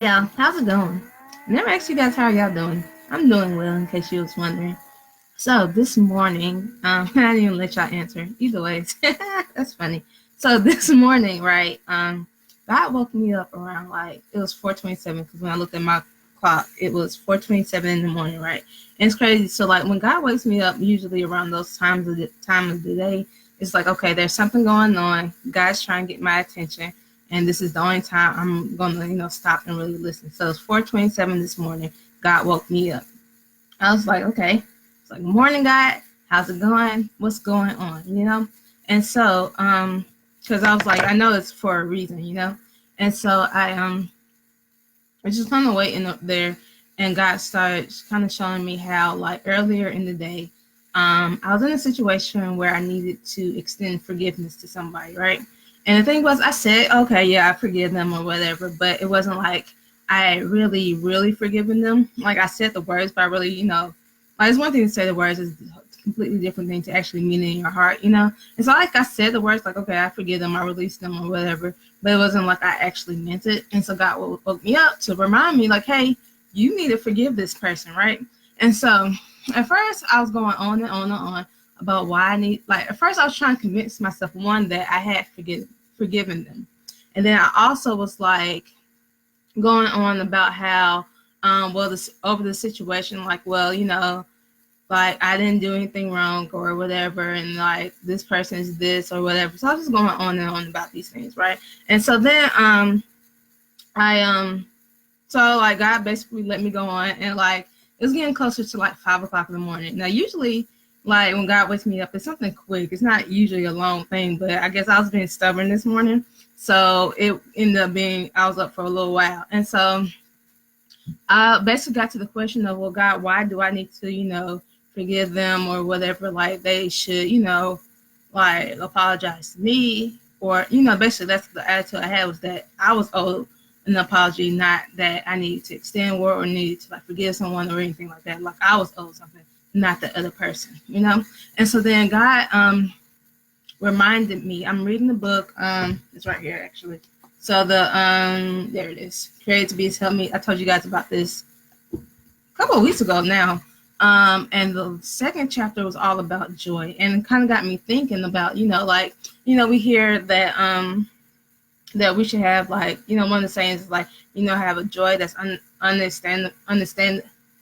Yeah, how's it going? Never asked you guys how y'all doing. I'm doing well, in case you was wondering. So this morning, I didn't even let y'all answer. Either way, that's funny. So this morning, right? God woke me up around like it was 4:27 because when I looked at my clock, it was 4:27 in the morning, right? And it's crazy. So like when God wakes me up, usually around those times of the time of the day, it's like okay, there's something going on. God's trying to get my attention, and this is the only time I'm gonna stop and really listen. So it's 4:27 this morning. God woke me up. I was like, okay. It's like, morning, God. How's it going? What's going on? And so, because I was like, I know it's for a reason. And so I just kind of waiting up there, and God started kind of showing me how, like earlier in the day, I was in a situation where I needed to extend forgiveness to somebody, right? And the thing was, I said, okay, yeah, I forgive them or whatever, but it wasn't like I really, really forgiven them. Like I said the words, but I really, like it's one thing to say the words, is a completely different thing to actually mean it in your heart. And so like I said the words, like, okay, I forgive them, I release them or whatever, but it wasn't like I actually meant it. And so God woke me up to remind me, like, hey, you need to forgive this person, right? And so at first I was going on and on and on about why I need, like, at first I was trying to convince myself, one, that I had forgiven them. And then I also was like going on about how, well, this over the situation, like, well, like I didn't do anything wrong or whatever, and like this person is this or whatever. So I was just going on and on about these things, right? And so then I so like God basically let me go on, and like it was getting closer to like 5 o'clock in the morning. Now usually like when God wakes me up, it's something quick. It's not usually a long thing, but I guess I was being stubborn this morning. So it ended up being I was up for a little while. And so I basically got to the question of, well, God, why do I need to, forgive them or whatever? Like they should, like apologize to me, or basically that's the attitude I had, was that I was owed an apology, not that I needed to extend word or needed to like forgive someone or anything like that. Like I was owed something, not the other person. And so then God reminded me. I'm reading the book. It's right here actually. So there it is. Created to be help me. I told you guys about this a couple of weeks ago now. And the second chapter was all about joy, and it kind of got me thinking about, like, we hear that we should have, like, one of the sayings is like, have a joy that's understand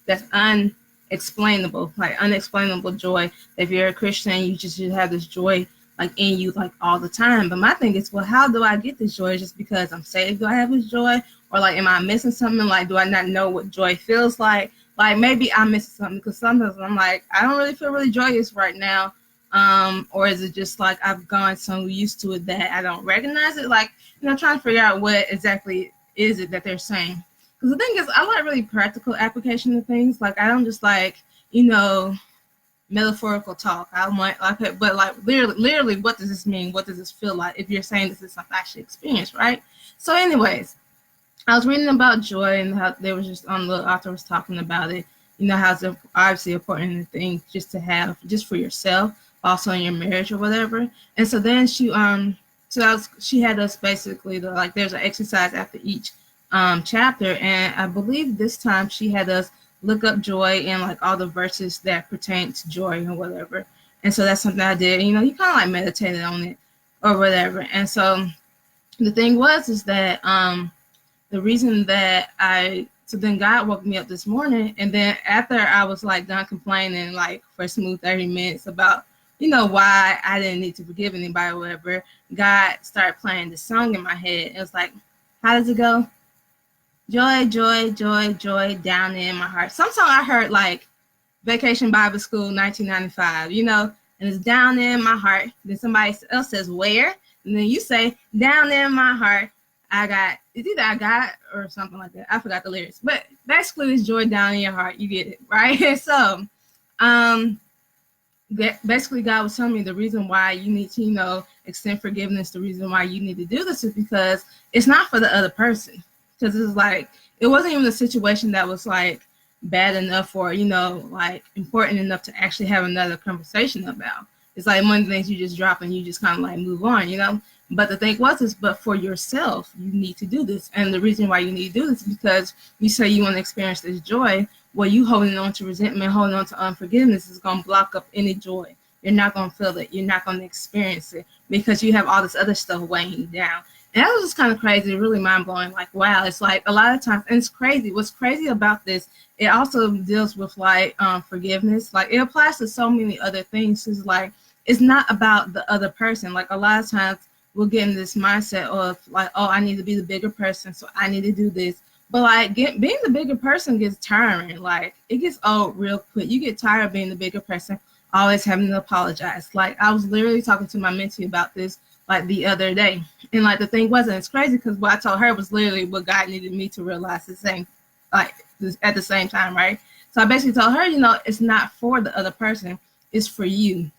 that's unexplainable, like unexplainable joy. If you're a Christian, you just should have this joy like in you like all the time. But my thing is, well, how do I get this joy? Just because I'm saved, do I have this joy? Or like, am I missing something? Like, do I not know what joy feels like? Like maybe I'm missing something, because sometimes I'm like, I don't really feel really joyous right now. Or is it just like I've gone so used to it that I don't recognize it? Like, trying to figure out what exactly is it that they're saying. Because the thing is, I like really practical application of things. Like, I don't just like, metaphorical talk. I might like it, but like literally, what does this mean? What does this feel like? If you're saying this is something I actually experience, right? So, anyways, I was reading about joy, and how they was just the author was talking about it. How it's obviously important thing just to have just for yourself, also in your marriage or whatever. And so then she had us basically like there's an exercise after each chapter, and I believe this time she had us look up joy and like all the verses that pertain to joy or whatever. And so that's something I did. You kind of like meditated on it or whatever. And so the thing was is that the reason that so then God woke me up this morning, and then after I was like done complaining like for a smooth 30 minutes about, why I didn't need to forgive anybody or whatever, God started playing the song in my head. It was like, how does it go? Joy, joy, joy, joy down in my heart. Some song I heard like Vacation Bible School 1995, and it's down in my heart. Then somebody else says where, and then you say down in my heart. It's either I got or something like that. I forgot the lyrics, but basically it's joy down in your heart. You get it, right? So, basically God was telling me the reason why you need to, extend forgiveness. The reason why you need to do this is because it's not for the other person. Because it's like, it wasn't even a situation that was like bad enough or, like important enough to actually have another conversation about. It's like one of the things you just drop and you just kind of like move on. But the thing was is, but for yourself, you need to do this. And the reason why you need to do this is because you say you want to experience this joy. Well, you holding on to resentment, holding on to unforgiveness is going to block up any joy. You're not going to feel it. You're not going to experience it because you have all this other stuff weighing you down. And that was just kind of crazy, really mind blowing. Like, wow, it's like a lot of times, and it's crazy. What's crazy about this, it also deals with like forgiveness. Like, it applies to so many other things. It's like, it's not about the other person. Like, a lot of times we'll get in this mindset of like, oh, I need to be the bigger person, so I need to do this. But like, being the bigger person gets tiring. Like, it gets old real quick. You get tired of being the bigger person, always having to apologize. Like, I was literally talking to my mentee about this like the other day. And like the thing wasn't, it's crazy because what I told her was literally what God needed me to realize the same, like at the same time, right? So I basically told her, you know, it's not for the other person, it's for you.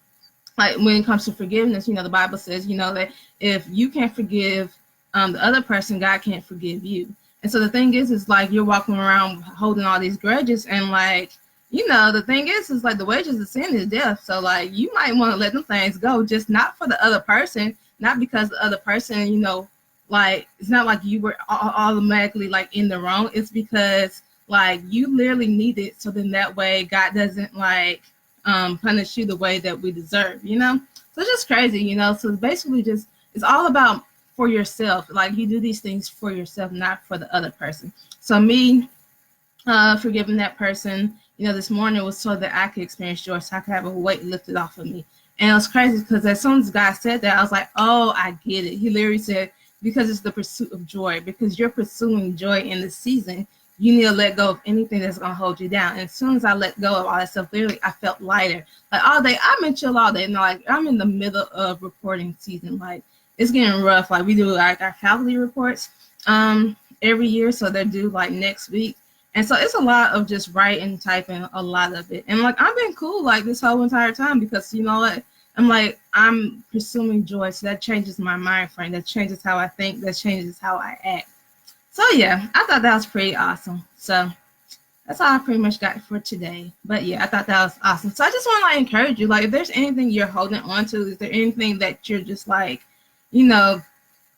Like when it comes to forgiveness, you know, the Bible says, you know, that if you can't forgive the other person, God can't forgive you. And so the thing is like you're walking around holding all these grudges, and like, you know, the thing is like the wages of sin is death. So like you might want to let them things go, just not for the other person, not because the other person, you know, like it's not like you were automatically like in the wrong. It's because like you literally need it, so then that way God doesn't like punish you the way that we deserve, you know. So it's just crazy, you know. So basically just it's all about for yourself. Like you do these things for yourself, not for the other person. So me forgiving that person, you know, this morning was so that I could experience joy, so I could have a weight lifted off of me. And it was crazy because as soon as God said that, I was like, oh, I get it. He literally said, because it's the pursuit of joy, because you're pursuing joy in the season, you need to let go of anything that's going to hold you down. And as soon as I let go of all that stuff, literally, I felt lighter. Like all day, I'm in chill all day. And like, I'm in the middle of reporting season. Like, it's getting rough. Like, we do like our faculty reports every year. So they're due like next week. And so it's a lot of just writing, typing, a lot of it. And like, I've been cool like this whole entire time because, you know what? I'm pursuing joy. So that changes my mind frame. That changes how I think. That changes how I act. So yeah, I thought that was pretty awesome. So that's all I pretty much got for today. But yeah, I thought that was awesome. So I just want to like encourage you. Like, if there's anything you're holding on to, is there anything that you're just like, you know,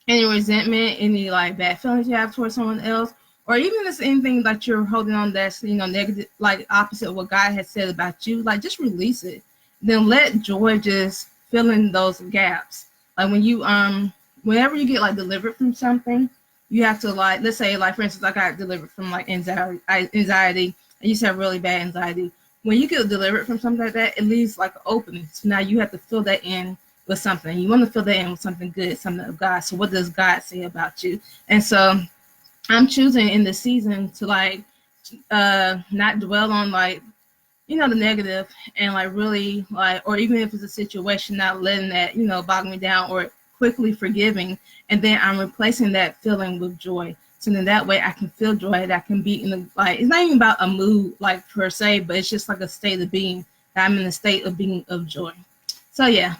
any resentment, any like bad feelings you have towards someone else, or even if it's anything that you're holding on that's, you know, negative, like opposite of what God has said about you, like just release it. Then let joy just fill in those gaps. Like when you whenever you get like delivered from something, you have to like, let's say like for instance, I got delivered from like anxiety, and you said really bad anxiety. When you get delivered from something like that, it leaves like an opening. So now you have to fill that in with something. You want to fill that in with something good, something of God. So what does God say about you? And so I'm choosing in the season to like not dwell on like, you know, the negative, and like really like, or even if it's a situation, not letting that, you know, bog me down, or quickly forgiving, and then I'm replacing that feeling with joy. So then that way I can feel joy, that I can be in the, like, it's not even about a mood like per se, but it's just like a state of being, that I'm in a state of being of joy. So yeah,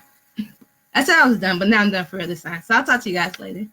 I said I was done, but now I'm done for this time. So I'll talk to you guys later.